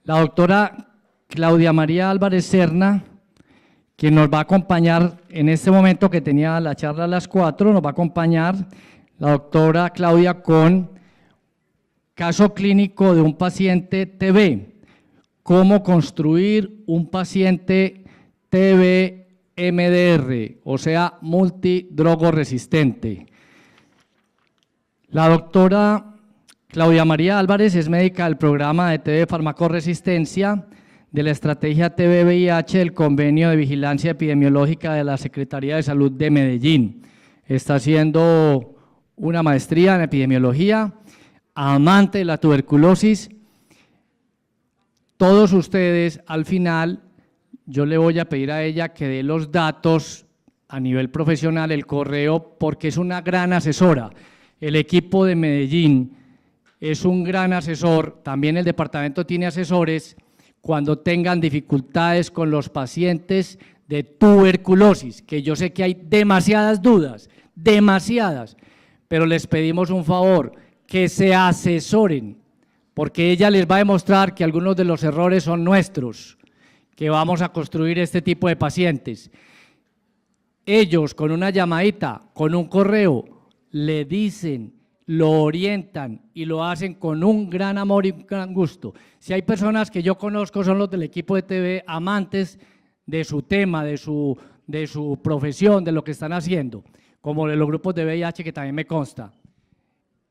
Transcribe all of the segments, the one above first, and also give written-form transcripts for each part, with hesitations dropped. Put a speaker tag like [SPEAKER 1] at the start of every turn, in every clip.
[SPEAKER 1] La doctora Claudia María Álvarez Serna, quien nos va a acompañar en este momento que tenía la charla a las 4, nos va a acompañar la doctora Claudia con caso clínico de un paciente TB, cómo construir un paciente TB MDR, o sea, multidrogoresistente. La doctora Claudia María Álvarez es médica del programa de TB farmacoresistencia de la estrategia TB-VIH del Convenio de Vigilancia Epidemiológica de la Secretaría de Salud de Medellín. Está haciendo una maestría en epidemiología, amante de la tuberculosis. Todos ustedes, al final, yo le voy a pedir a ella que dé los datos a nivel profesional, el correo, porque es una gran asesora. El equipo de Medellín es un gran asesor, también el departamento tiene asesores cuando tengan dificultades con los pacientes de tuberculosis, que yo sé que hay demasiadas dudas, demasiadas, pero les pedimos un favor, que se asesoren, porque ella les va a demostrar que algunos de los errores son nuestros, que vamos a construir este tipo de pacientes. Ellos con una llamadita, con un correo, le dicen, lo orientan y lo hacen con un gran amor y un gran gusto. Si hay personas que yo conozco, son los del equipo de TV, amantes de su tema, de su profesión, de lo que están haciendo, como de los grupos de VIH que también me consta.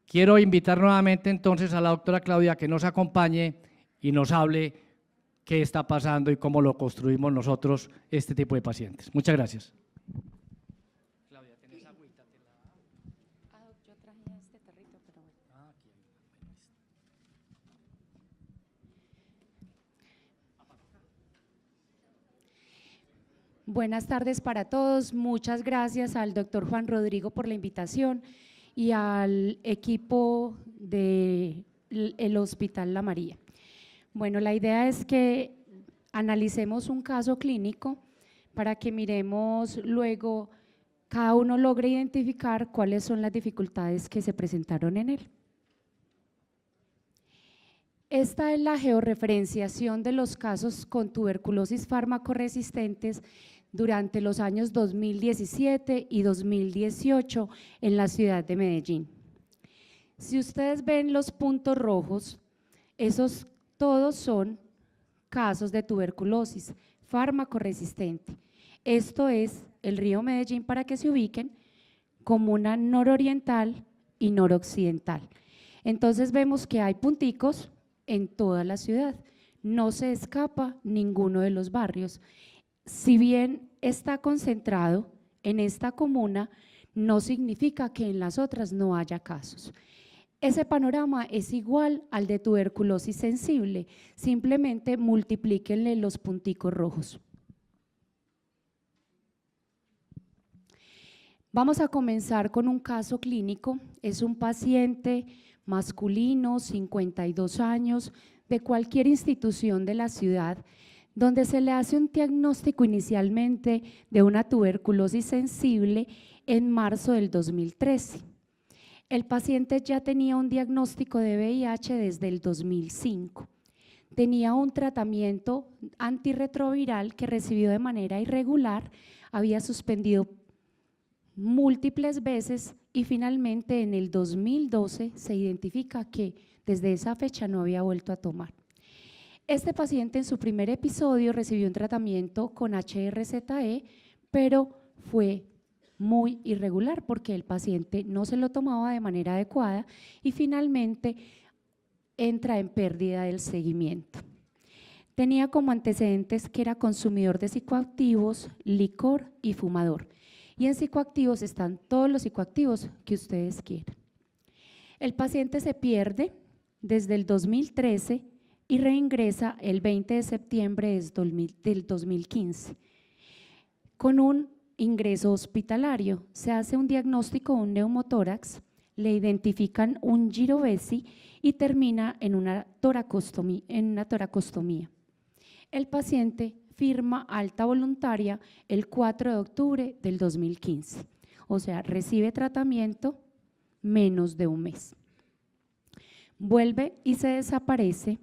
[SPEAKER 1] Quiero invitar nuevamente entonces a la doctora Claudia que nos acompañe y nos hable qué está pasando y cómo lo construimos nosotros este tipo de pacientes. Muchas gracias. Claudia, ¿tenés agüita?
[SPEAKER 2] Yo traje este tarrito, pero bueno.
[SPEAKER 1] Aquí.
[SPEAKER 2] Buenas tardes para todos. Muchas gracias al doctor Juan Rodrigo por la invitación y al equipo del Hospital La María. Bueno, la idea es que analicemos un caso clínico para que miremos luego, cada uno logre identificar cuáles son las dificultades que se presentaron en él. Esta es la georreferenciación de los casos con tuberculosis farmacoresistentes durante los años 2017 y 2018 en la ciudad de Medellín. Si ustedes ven los puntos rojos, esos todos son casos de tuberculosis farmacoresistente. Esto es el río Medellín, para que se ubiquen, comuna nororiental y noroccidental. Entonces vemos que hay punticos en toda la ciudad, no se escapa ninguno de los barrios. Si bien está concentrado en esta comuna, no significa que en las otras no haya casos. Ese panorama es igual al de tuberculosis sensible, simplemente multiplíquenle los punticos rojos. Vamos a comenzar con un caso clínico. Es un paciente masculino, 52 años, de cualquier institución de la ciudad, donde se le hace un diagnóstico inicialmente de una tuberculosis sensible en marzo del 2013. El paciente ya tenía un diagnóstico de VIH desde el 2005. Tenía un tratamiento antirretroviral que recibió de manera irregular, había suspendido múltiples veces y finalmente en el 2012 se identifica que desde esa fecha no había vuelto a tomar. Este paciente en su primer episodio recibió un tratamiento con HRZE, pero fue muy irregular porque el paciente no se lo tomaba de manera adecuada y finalmente entra en pérdida del seguimiento. Tenía como antecedentes que era consumidor de psicoactivos, licor y fumador. Y en psicoactivos están todos los psicoactivos que ustedes quieran. El paciente se pierde desde el 2013 y reingresa el 20 de septiembre del 2015. Con un ingreso hospitalario se hace un diagnóstico, un neumotórax, le identifican un girovesi y termina en una toracostomía. El paciente firma alta voluntaria el 4 de octubre del 2015, o sea, recibe tratamiento menos de un mes. Vuelve y se desaparece,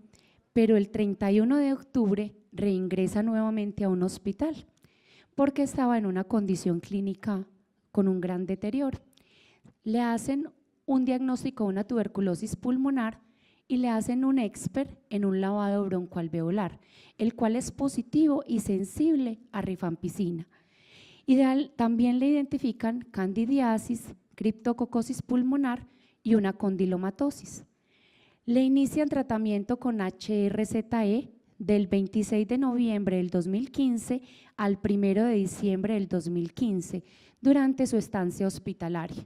[SPEAKER 2] pero el 31 de octubre reingresa nuevamente a un hospital porque estaba en una condición clínica con un gran deterioro. Le hacen un diagnóstico de una tuberculosis pulmonar y le hacen un expert en un lavado broncoalveolar, el cual es positivo y sensible a rifampicina. También le identifican candidiasis, criptococosis pulmonar y una condilomatosis. Le inician tratamiento con HRZE del 26 de noviembre del 2015 al 1 de diciembre del 2015 durante su estancia hospitalaria.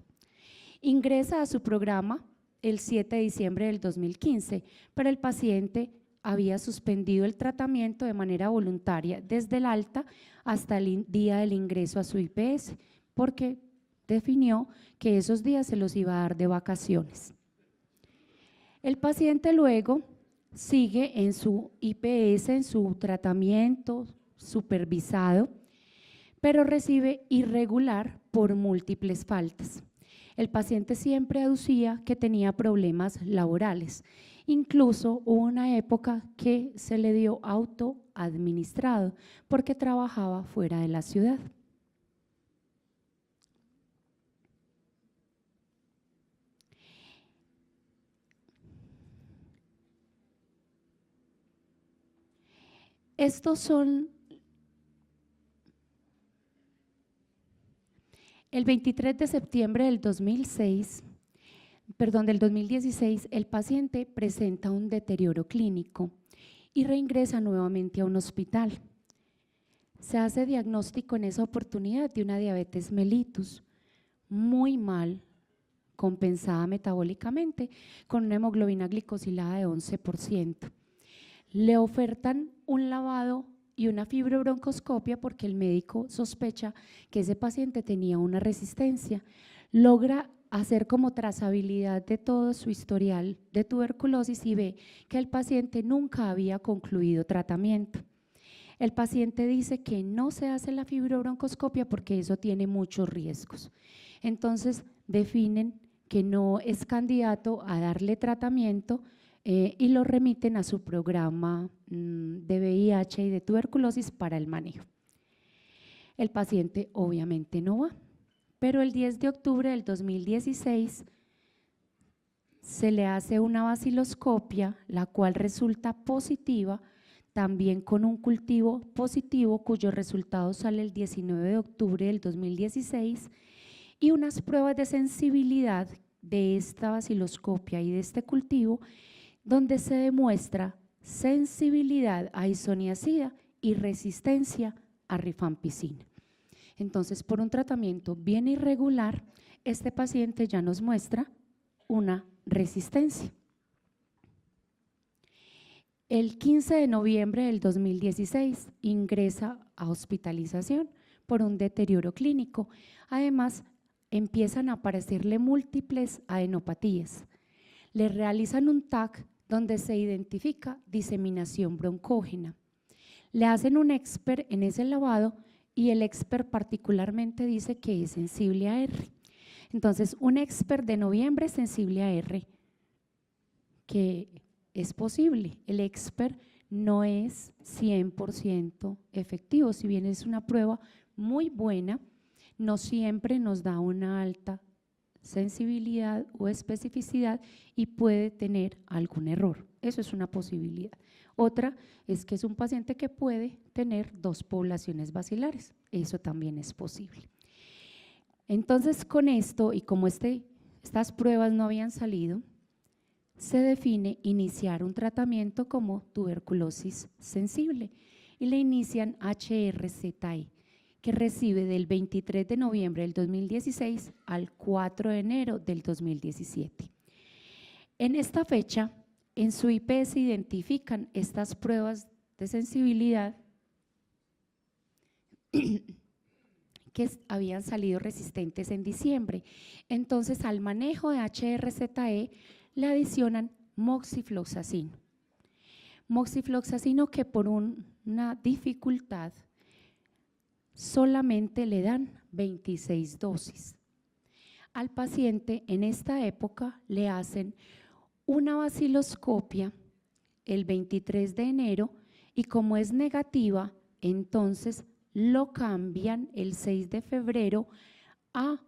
[SPEAKER 2] Ingresa a su programa el 7 de diciembre del 2015, pero el paciente había suspendido el tratamiento de manera voluntaria desde el alta hasta el día del ingreso a su IPS, porque definió que esos días se los iba a dar de vacaciones. El paciente luego sigue en su IPS, en su tratamiento supervisado, pero recibe irregular por múltiples faltas. El paciente siempre aducía que tenía problemas laborales. Incluso hubo una época que se le dio autoadministrado porque trabajaba fuera de la ciudad. Estos son el 23 de septiembre del 2016, el paciente presenta un deterioro clínico y reingresa nuevamente a un hospital. Se hace diagnóstico en esa oportunidad de una diabetes mellitus, muy mal compensada metabólicamente, con una hemoglobina glicosilada de 11%. Le ofertan un lavado y una fibrobroncoscopia porque el médico sospecha que ese paciente tenía una resistencia. Logra hacer como trazabilidad de todo su historial de tuberculosis y ve que el paciente nunca había concluido tratamiento. El paciente dice que no se hace la fibrobroncoscopia porque eso tiene muchos riesgos. Entonces definen que no es candidato a darle tratamiento y lo remiten a su programa de VIH y de tuberculosis para el manejo. El paciente obviamente no va, pero el 10 de octubre del 2016 se le hace una baciloscopia, la cual resulta positiva, también con un cultivo positivo cuyo resultado sale el 19 de octubre del 2016 y unas pruebas de sensibilidad de esta baciloscopia y de este cultivo donde se demuestra sensibilidad a isoniazida y resistencia a rifampicina. Entonces, por un tratamiento bien irregular, este paciente ya nos muestra una resistencia. El 15 de noviembre del 2016 ingresa a hospitalización por un deterioro clínico. Además, empiezan a aparecerle múltiples adenopatías. Le realizan un TAC donde se identifica diseminación broncógena. Le hacen un expert en ese lavado y el expert particularmente dice que es sensible a R. Entonces, un expert de noviembre es sensible a R, que es posible. El expert no es 100% efectivo, si bien es una prueba muy buena, no siempre nos da una alta sensibilidad o especificidad y puede tener algún error. Eso es una posibilidad. Otra es que es un paciente que puede tener dos poblaciones bacilares. Eso también es posible. Entonces, con esto y como estas pruebas no habían salido, se define iniciar un tratamiento como tuberculosis sensible y le inician HRZE, que recibe del 23 de noviembre del 2016 al 4 de enero del 2017. En esta fecha, en su IP se identifican estas pruebas de sensibilidad que habían salido resistentes en diciembre. Entonces, al manejo de HRZE le adicionan moxifloxacino. Moxifloxacino que por una dificultad solamente le dan 26 dosis. Al paciente en esta época le hacen una baciloscopia el 23 de enero y como es negativa, entonces lo cambian el 6 de febrero a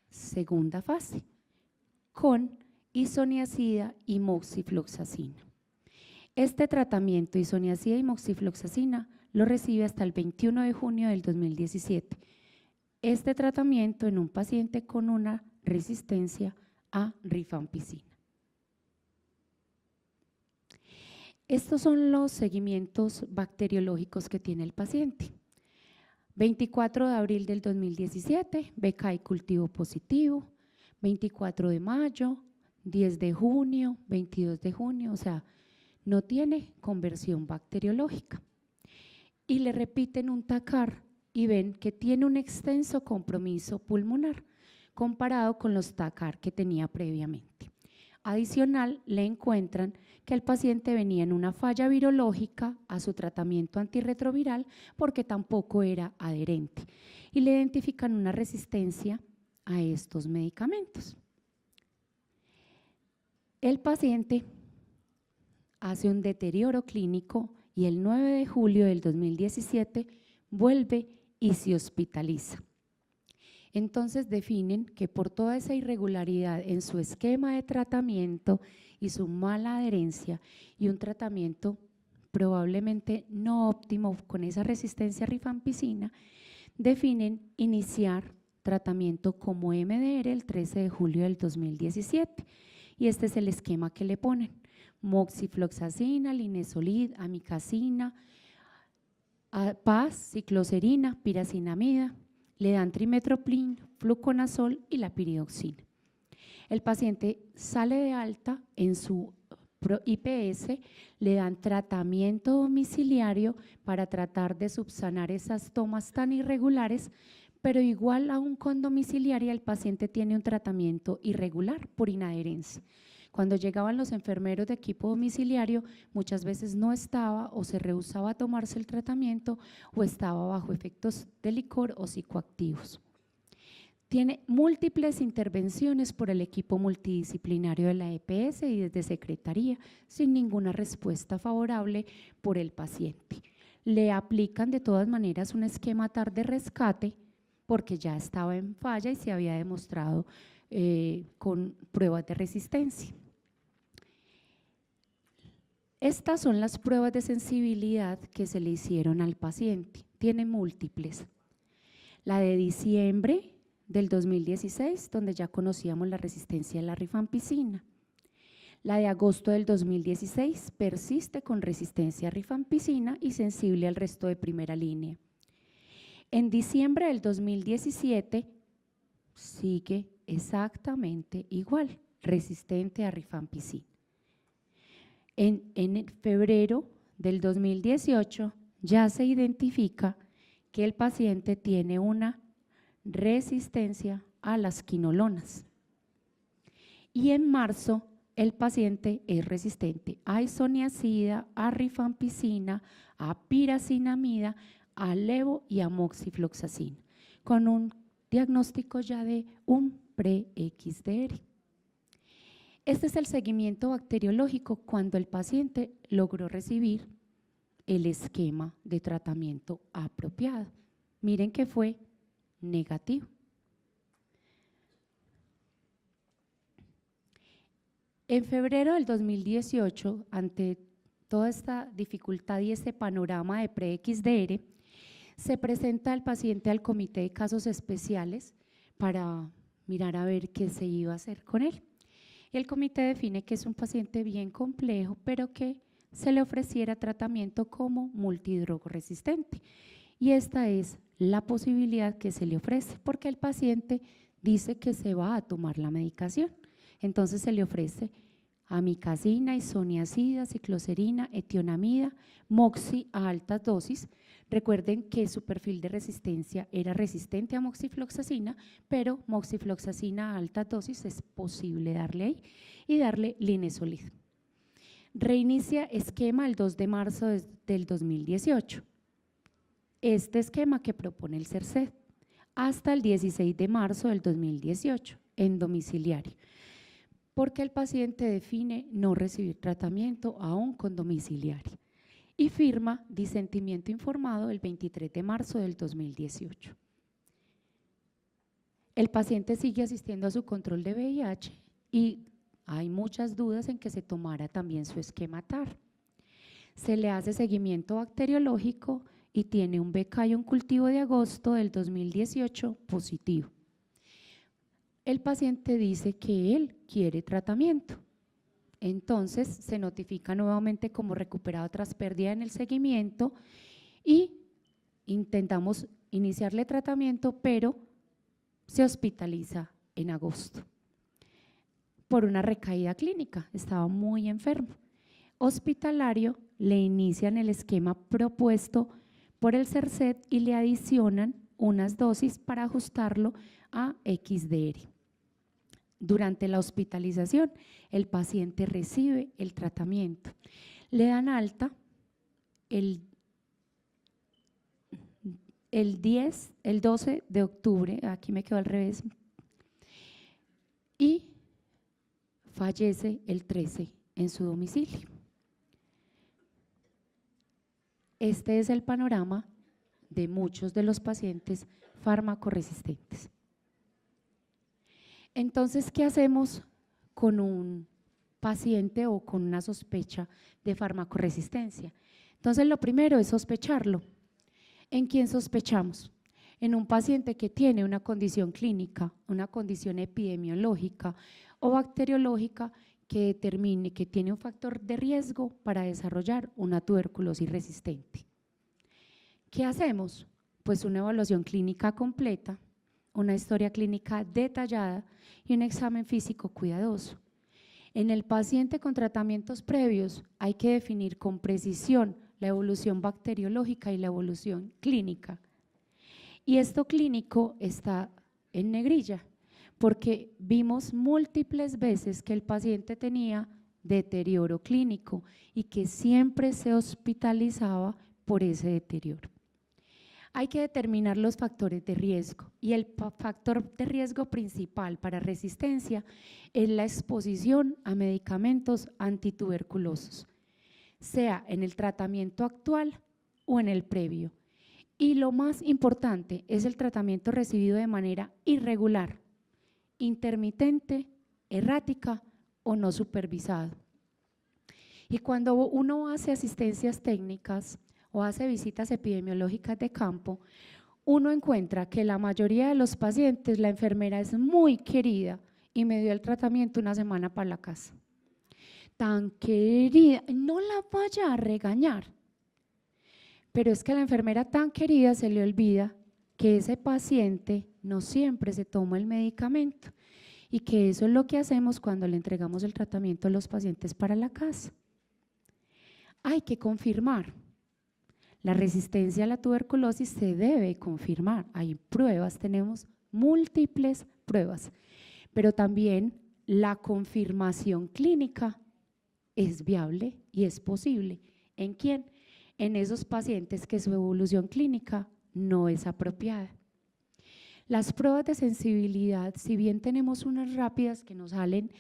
[SPEAKER 2] segunda fase con isoniazida y moxifloxacina. Este tratamiento, isoniazida y moxifloxacina, lo recibe hasta el 21 de junio del 2017. Este tratamiento en un paciente con una resistencia a rifampicina. Estos son los seguimientos bacteriológicos que tiene el paciente. 24 de abril del 2017, BK cultivo positivo. 24 de mayo, 10 de junio, 22 de junio, o sea, no tiene conversión bacteriológica. Y le repiten un TACAR y ven que tiene un extenso compromiso pulmonar comparado con los TACAR que tenía previamente. Adicional, le encuentran que el paciente venía en una falla virológica a su tratamiento antirretroviral porque tampoco era adherente y le identifican una resistencia a estos medicamentos. El paciente hace un deterioro clínico y el 9 de julio del 2017 vuelve y se hospitaliza. Entonces definen que por toda esa irregularidad en su esquema de tratamiento y su mala adherencia y un tratamiento probablemente no óptimo con esa resistencia a rifampicina, definen iniciar tratamiento como MDR el 13 de julio del 2017 y este es el esquema que le ponen: moxifloxacina, linezolid, amikacina, PAS, cicloserina, piracinamida, le dan trimethoprim, fluconazol y la piridoxina. El paciente sale de alta en su IPS, le dan tratamiento domiciliario para tratar de subsanar esas tomas tan irregulares, pero igual aún con domiciliaria el paciente tiene un tratamiento irregular por inadherencia. Cuando llegaban los enfermeros de equipo domiciliario, muchas veces no estaba o se rehusaba a tomarse el tratamiento o estaba bajo efectos de licor o psicoactivos. Tiene múltiples intervenciones por el equipo multidisciplinario de la EPS y desde secretaría, sin ninguna respuesta favorable por el paciente. Le aplican de todas maneras un esquema TAR de rescate porque ya estaba en falla y se había demostrado con pruebas de resistencia. Estas son las pruebas de sensibilidad que se le hicieron al paciente. Tiene múltiples. La de diciembre del 2016, donde ya conocíamos la resistencia a la rifampicina. La de agosto del 2016 persiste con resistencia a rifampicina y sensible al resto de primera línea. En diciembre del 2017 sigue exactamente igual, resistente a rifampicina. En febrero del 2018 ya se identifica que el paciente tiene una resistencia a las quinolonas y en marzo el paciente es resistente a isoniazida, a rifampicina, a piracinamida, a levo y a moxifloxacina, con un diagnóstico ya de un pre-XDR. Este es el seguimiento bacteriológico cuando el paciente logró recibir el esquema de tratamiento apropiado. Miren que fue negativo. En febrero del 2018, ante toda esta dificultad y este panorama de pre-XDR, se presenta el paciente al comité de casos especiales para mirar a ver qué se iba a hacer con él. El comité define que es un paciente bien complejo, pero que se le ofreciera tratamiento como multidrogoresistente. Y esta es la posibilidad que se le ofrece, porque el paciente dice que se va a tomar la medicación. Entonces se le ofrece amikacina, isoniazida, cicloserina, etionamida, moxi a altas dosis. Recuerden que su perfil de resistencia era resistente a moxifloxacina, pero moxifloxacina a altas dosis es posible darle ahí y darle linezolid. Reinicia esquema el 2 de marzo del 2018. Este esquema que propone el CERCED hasta el 16 de marzo del 2018 en domiciliario. porque el paciente define no recibir tratamiento aún con domiciliaria y firma disentimiento informado el 23 de marzo del 2018. El paciente sigue asistiendo a su control de VIH y hay muchas dudas en que se tomara también su esquema TAR. Se le hace seguimiento bacteriológico y tiene un BK y un cultivo de agosto del 2018 positivo. El paciente dice que él quiere tratamiento. Entonces se notifica nuevamente como recuperado tras pérdida en el seguimiento y intentamos iniciarle tratamiento, pero se hospitaliza en agosto por una recaída clínica, estaba muy enfermo. Hospitalario, le inician el esquema propuesto por el CERCET y le adicionan unas dosis para ajustarlo a XDR. Durante la hospitalización, el paciente recibe el tratamiento. Le dan alta el 12 de octubre, aquí me quedó al revés, y fallece el 13 en su domicilio. Este es el panorama de muchos de los pacientes fármaco-resistentes. Entonces, ¿qué hacemos con un paciente o con una sospecha de farmacoresistencia? Entonces, lo primero es sospecharlo. ¿En quién sospechamos? En un paciente que tiene una condición clínica, una condición epidemiológica o bacteriológica que determine que tiene un factor de riesgo para desarrollar una tuberculosis resistente. ¿Qué hacemos? Pues una evaluación clínica completa, una historia clínica detallada y un examen físico cuidadoso. En el paciente con tratamientos previos hay que definir con precisión la evolución bacteriológica y la evolución clínica. Y esto clínico está en negrilla, porque vimos múltiples veces que el paciente tenía deterioro clínico y que siempre se hospitalizaba por ese deterioro. Hay que determinar los factores de riesgo y el factor de riesgo principal para resistencia es la exposición a medicamentos antituberculosos, sea en el tratamiento actual o en el previo. Y lo más importante es el tratamiento recibido de manera irregular, intermitente, errática o no supervisado. Y cuando uno hace asistencias técnicas o hace visitas epidemiológicas de campo, uno encuentra que la mayoría de los pacientes, la enfermera es muy querida y me dio el tratamiento una semana para la casa. Tan querida, no la vaya a regañar, pero es que a la enfermera tan querida se le olvida que ese paciente no siempre se toma el medicamento y que eso es lo que hacemos cuando le entregamos el tratamiento a los pacientes para la casa. Hay que confirmar. La resistencia a la tuberculosis se debe confirmar, hay pruebas, tenemos múltiples pruebas, pero también la confirmación clínica es viable y es posible. ¿En quién? En esos pacientes que su evolución clínica no es apropiada. Las pruebas de sensibilidad, si bien tenemos unas rápidas que nos salen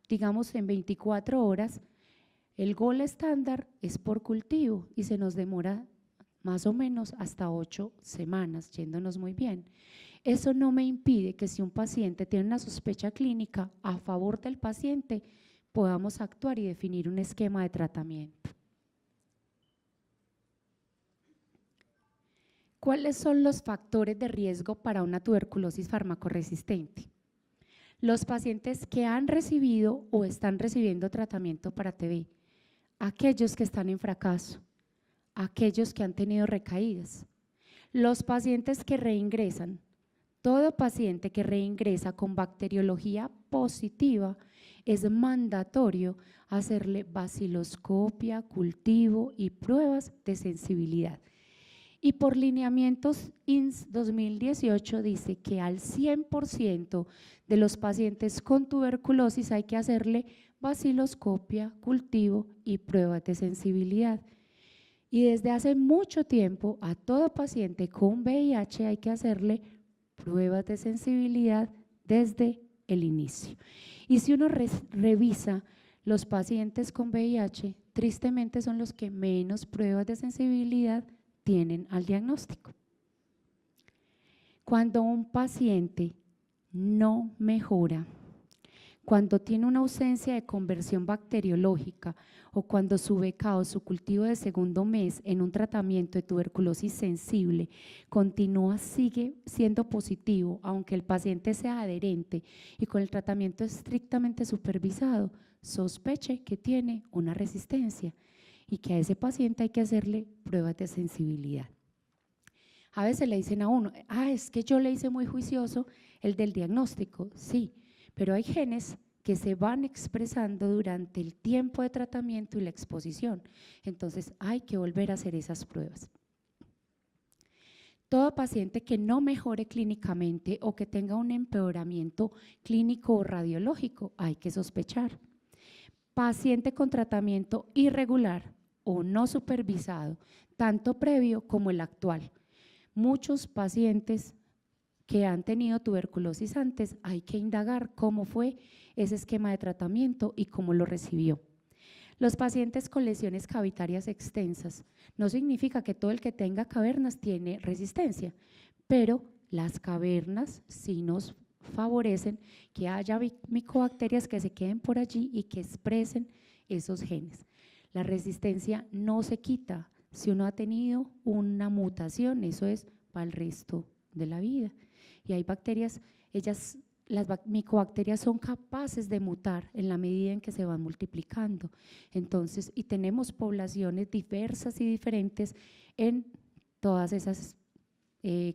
[SPEAKER 2] digamos en 24 horas, el gol estándar es por cultivo y se nos demora más o menos hasta 8 semanas, yéndonos muy bien. Eso no me impide que si un paciente tiene una sospecha clínica a favor del paciente, podamos actuar y definir un esquema de tratamiento. ¿Cuáles son los factores de riesgo para una tuberculosis farmacorresistente? Los pacientes que han recibido o están recibiendo tratamiento para TB, aquellos que están en fracaso, aquellos que han tenido recaídas, los pacientes que reingresan. Todo paciente que reingresa con bacteriología positiva es mandatorio hacerle baciloscopia, cultivo y pruebas de sensibilidad. Y por lineamientos INS 2018 dice que al 100% de los pacientes con tuberculosis hay que hacerle baciloscopia, cultivo y pruebas de sensibilidad. Y desde hace mucho tiempo a todo paciente con VIH hay que hacerle pruebas de sensibilidad desde el inicio. Y si uno revisa los pacientes con VIH, tristemente son los que menos pruebas de sensibilidad tienen al diagnóstico. Cuando un paciente no mejora, cuando tiene una ausencia de conversión bacteriológica o cuando su BK o su cultivo de segundo mes en un tratamiento de tuberculosis sensible sigue siendo positivo, aunque el paciente sea adherente y con el tratamiento estrictamente supervisado, sospeche que tiene una resistencia y que a ese paciente hay que hacerle pruebas de sensibilidad. A veces le dicen a uno, es que yo le hice muy juicioso el del diagnóstico, sí, pero hay genes que se van expresando durante el tiempo de tratamiento y la exposición, entonces hay que volver a hacer esas pruebas. Todo paciente que no mejore clínicamente o que tenga un empeoramiento clínico o radiológico hay que sospechar. Paciente con tratamiento irregular o no supervisado, tanto previo como el actual. Muchos pacientes que han tenido tuberculosis antes, hay que indagar cómo fue ese esquema de tratamiento y cómo lo recibió. Los pacientes con lesiones cavitarias extensas, no significa que todo el que tenga cavernas tiene resistencia, pero las cavernas sí nos favorecen que haya micobacterias que se queden por allí y que expresen esos genes. La resistencia no se quita si uno ha tenido una mutación, eso es para el resto de la vida. Y hay bacterias, las micobacterias son capaces de mutar en la medida en que se van multiplicando. Entonces, y tenemos poblaciones diversas y diferentes en todas esas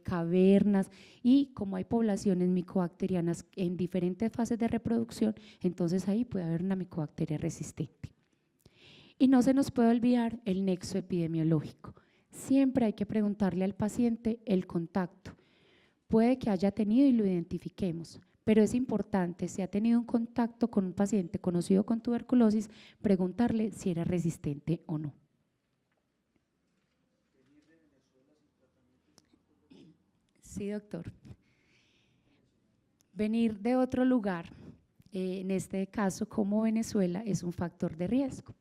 [SPEAKER 2] cavernas, y como hay poblaciones micobacterianas en diferentes fases de reproducción, entonces ahí puede haber una micobacteria resistente. Y no se nos puede olvidar el nexo epidemiológico. Siempre hay que preguntarle al paciente el contacto. Puede que haya tenido y lo identifiquemos, pero es importante, si ha tenido un contacto con un paciente conocido con tuberculosis, preguntarle si era resistente o no. Sí, doctor. Venir de otro lugar, en este caso como Venezuela, es un factor de riesgo.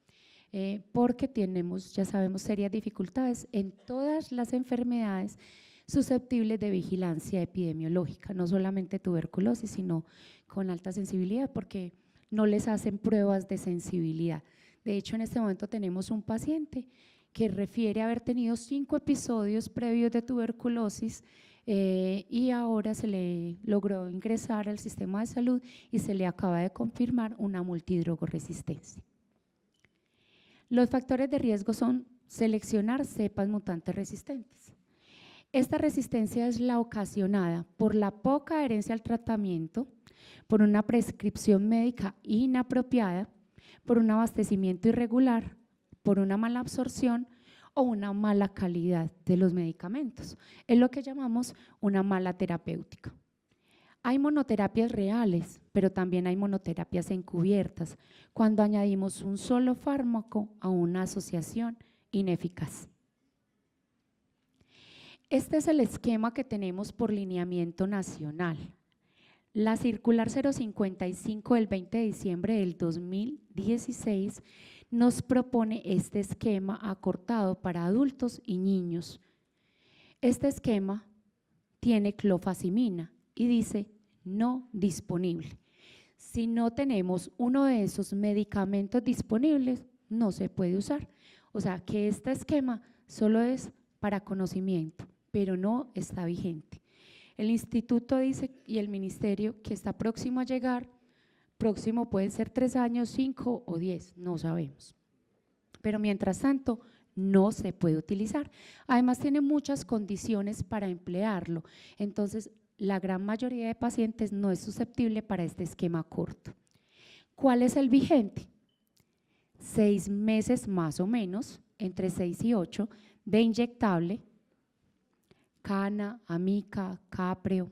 [SPEAKER 2] Porque tenemos, ya sabemos, serias dificultades en todas las enfermedades susceptibles de vigilancia epidemiológica, no solamente tuberculosis, sino con alta sensibilidad, porque no les hacen pruebas de sensibilidad. De hecho, en este momento tenemos un paciente que refiere haber tenido 5 episodios previos de tuberculosis y ahora se le logró ingresar al sistema de salud y se le acaba de confirmar una multidrogoresistencia. Los factores de riesgo son seleccionar cepas mutantes resistentes. Esta resistencia es la ocasionada por la poca adherencia al tratamiento, por una prescripción médica inapropiada, por un abastecimiento irregular, por una mala absorción o una mala calidad de los medicamentos. Es lo que llamamos una mala terapéutica. Hay monoterapias reales, pero también hay monoterapias encubiertas, cuando añadimos un solo fármaco a una asociación ineficaz. Este es el esquema que tenemos por lineamiento nacional. La circular 055 del 20 de diciembre del 2016 nos propone este esquema acortado para adultos y niños. Este esquema tiene clofazimina y dice no disponible. Si no tenemos uno de esos medicamentos disponibles, no se puede usar. O sea que este esquema solo es para conocimiento, pero no está vigente. El instituto dice y el ministerio que está próximo a llegar, próximo pueden ser 3 años, 5 o 10, no sabemos. Pero mientras tanto no se puede utilizar. Además tiene muchas condiciones para emplearlo, entonces la gran mayoría de pacientes no es susceptible para este esquema corto. ¿Cuál es el vigente? 6 meses más o menos, entre 6 y 8, de inyectable, cana, amica, capreo,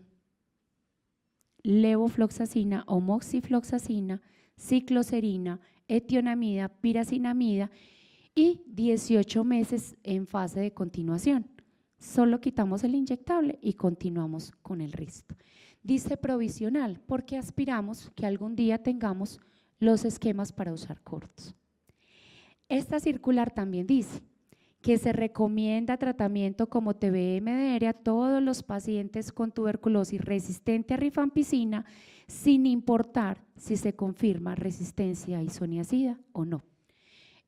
[SPEAKER 2] levofloxacina o moxifloxacina, cicloserina, etionamida, piracinamida y 18 meses en fase de continuación. Solo quitamos el inyectable y continuamos con el resto. Dice provisional porque aspiramos que algún día tengamos los esquemas para usar cortos. Esta circular también dice que se recomienda tratamiento como TBMDR a todos los pacientes con tuberculosis resistente a rifampicina sin importar si se confirma resistencia a isoniazida o no.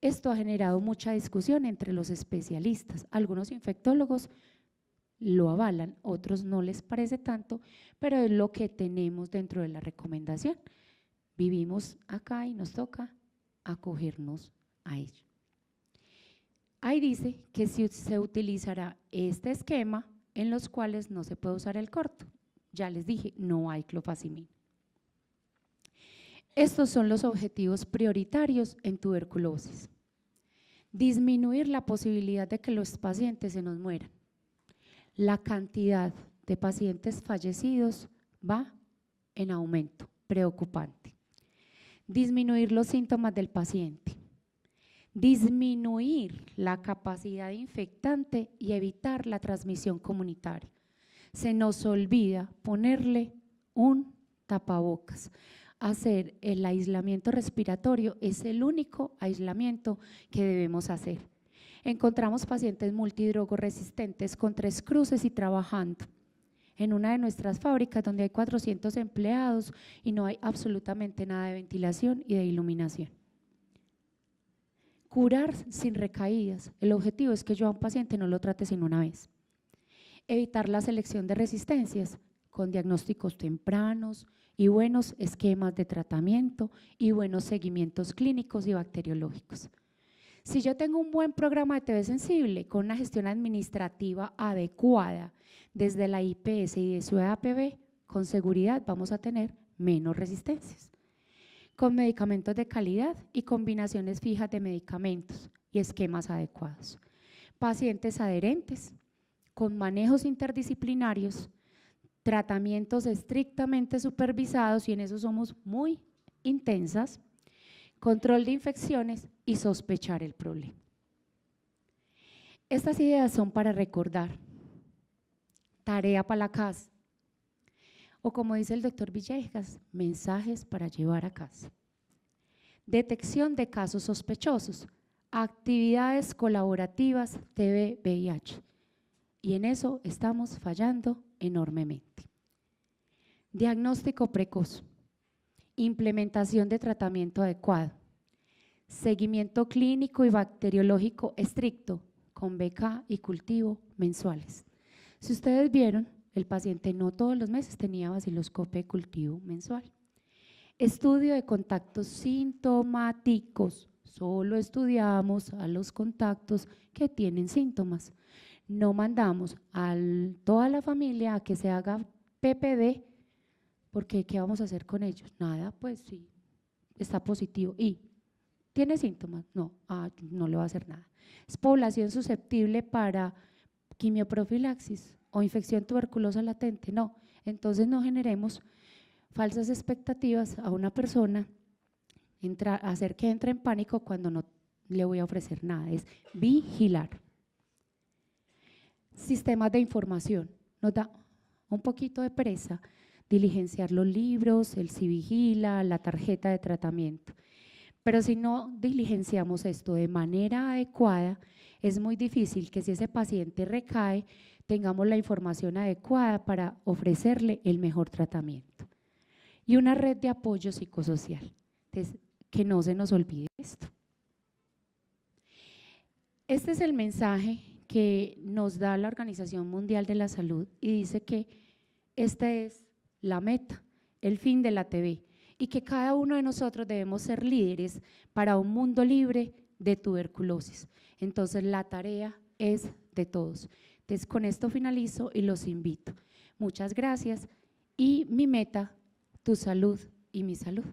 [SPEAKER 2] Esto ha generado mucha discusión entre los especialistas. Algunos infectólogos lo avalan, otros no les parece tanto, pero es lo que tenemos dentro de la recomendación. Vivimos acá y nos toca acogernos a ello. Ahí dice que se utilizará este esquema en los cuales no se puede usar el corto. Ya les dije, no hay clofazimina. Estos son los objetivos prioritarios en tuberculosis. Disminuir la posibilidad de que los pacientes se nos mueran. La cantidad de pacientes fallecidos va en aumento, preocupante. Disminuir los síntomas del paciente. Disminuir la capacidad infectante y evitar la transmisión comunitaria. Se nos olvida ponerle un tapabocas. Hacer el aislamiento respiratorio es el único aislamiento que debemos hacer. Encontramos pacientes multidrogoresistentes con 3 cruces y trabajando en una de nuestras fábricas donde hay 400 empleados y no hay absolutamente nada de ventilación y de iluminación. Curar sin recaídas. El objetivo es que yo a un paciente no lo trate sino una vez. Evitar la selección de resistencias con diagnósticos tempranos y buenos esquemas de tratamiento y buenos seguimientos clínicos y bacteriológicos. Si yo tengo un buen programa de TB sensible con una gestión administrativa adecuada desde la IPS y de su EAPB, con seguridad vamos a tener menos resistencias. Con medicamentos de calidad y combinaciones fijas de medicamentos y esquemas adecuados. Pacientes adherentes, con manejos interdisciplinarios, tratamientos estrictamente supervisados y en eso somos muy intensas, control de infecciones y sospechar el problema. Estas ideas son para recordar, tarea para la casa, o como dice el doctor Villegas, mensajes para llevar a casa. Detección de casos sospechosos, actividades colaborativas TB-VIH, y en eso estamos fallando enormemente. Diagnóstico precoz, implementación de tratamiento adecuado, seguimiento clínico y bacteriológico estricto con BK y cultivo mensuales. Si ustedes vieron, el paciente no todos los meses tenía baciloscopio de cultivo mensual. Estudio de contactos sintomáticos, solo estudiamos a los contactos que tienen síntomas. No mandamos a toda la familia a que se haga PPD, porque ¿qué vamos a hacer con ellos? Nada, pues sí, está positivo. ¿Y tiene síntomas? No, no le va a hacer nada. Es población susceptible para quimioprofilaxis o infección tuberculosa latente, no. Entonces no generemos falsas expectativas a una persona, hacer que entre en pánico cuando no le voy a ofrecer nada, es vigilar. Sistemas de información, nos da un poquito de pereza diligenciar los libros, el Civigila, la tarjeta de tratamiento, pero si no diligenciamos esto de manera adecuada, es muy difícil que si ese paciente recae, tengamos la información adecuada para ofrecerle el mejor tratamiento. Y una red de apoyo psicosocial, entonces, que no se nos olvide esto. Este es el mensaje que nos da la Organización Mundial de la Salud y dice que esta es la meta, el fin de la TB y que cada uno de nosotros debemos ser líderes para un mundo libre de tuberculosis. Entonces la tarea es de todos. Entonces con esto finalizo y los invito. Muchas gracias y mi meta, tu salud y mi salud.